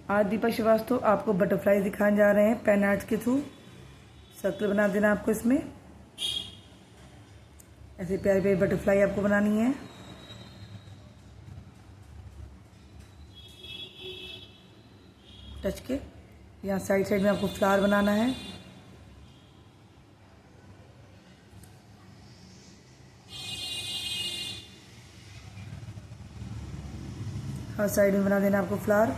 आज दीपक श्रीवास्तव आपको बटरफ्लाई दिखाने जा रहे हैं पेन आर्ट के थ्रू। सर्कल बना देना आपको, इसमें ऐसे प्यारी प्यारी बटरफ्लाई आपको बनानी है। टच के यहाँ साइड साइड में आपको फ्लावर बनाना है। हर साइड में बना देना आपको फ्लावर।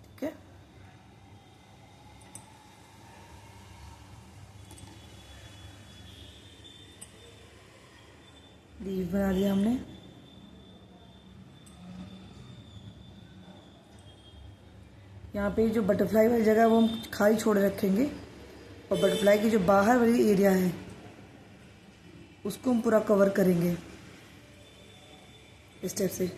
ठीक है, लीफ बना दिया हमने। यहाँ पे जो बटरफ्लाई वाली जगह है वो हम खाली छोड़ रखेंगे, और बटरफ्लाई की जो बाहर वाली एरिया है उसको हम पूरा कवर करेंगे इस टाइप से।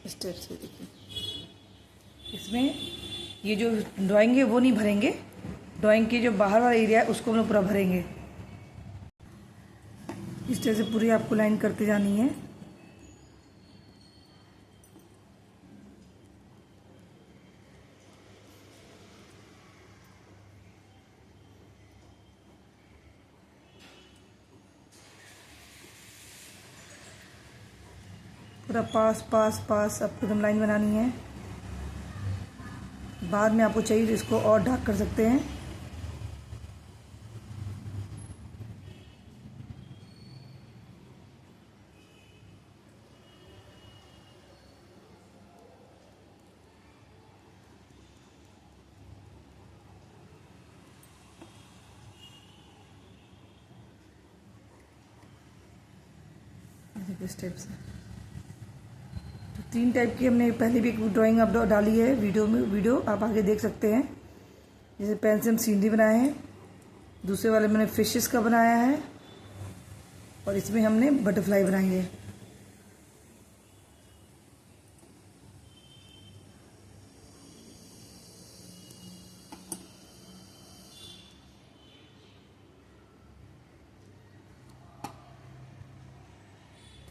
इस टाइप से देखिए, इसमें ये जो ड्राइंग है वो नहीं भरेंगे, ड्राइंग की जो बाहर वाला एरिया है उसको हम लोग पूरा भरेंगे। इस तरह से पूरी आपको लाइन करते जानी है। पूरा पास पास पास आपको एकदम लाइन बनानी है। बाद में आपको चाहिए तो इसको और डार्क कर सकते हैं। इस टाइप से तो 3 टाइप की हमने पहले भी एक ड्राइंग आप डाली है वीडियो आप आगे देख सकते हैं। जैसे पेन से हम सीनरी बनाए हैं, दूसरे वाले मैंने फिशेस का बनाया है, और इसमें हमने बटरफ्लाई बनाई है।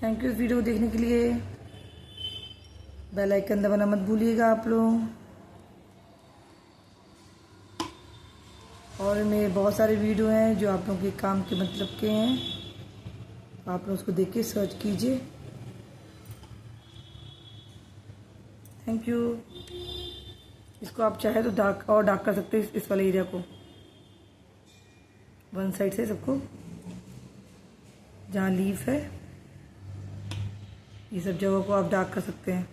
थैंक यू इस वीडियो को देखने के लिए। बेल आइकन दबाना मत भूलिएगा आप लोग। और मेरे बहुत सारे वीडियो हैं जो आप लोगों के काम के मतलब के हैं, आप लोग उसको देख के सर्च कीजिए। Thank you. इसको आप चाहे तो डार्क कर सकते हैं, इस वाले एरिया को वन साइड से सबको, जहाँ लीफ है ये सब जगह को आप डार्क कर सकते हैं।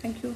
Thank you.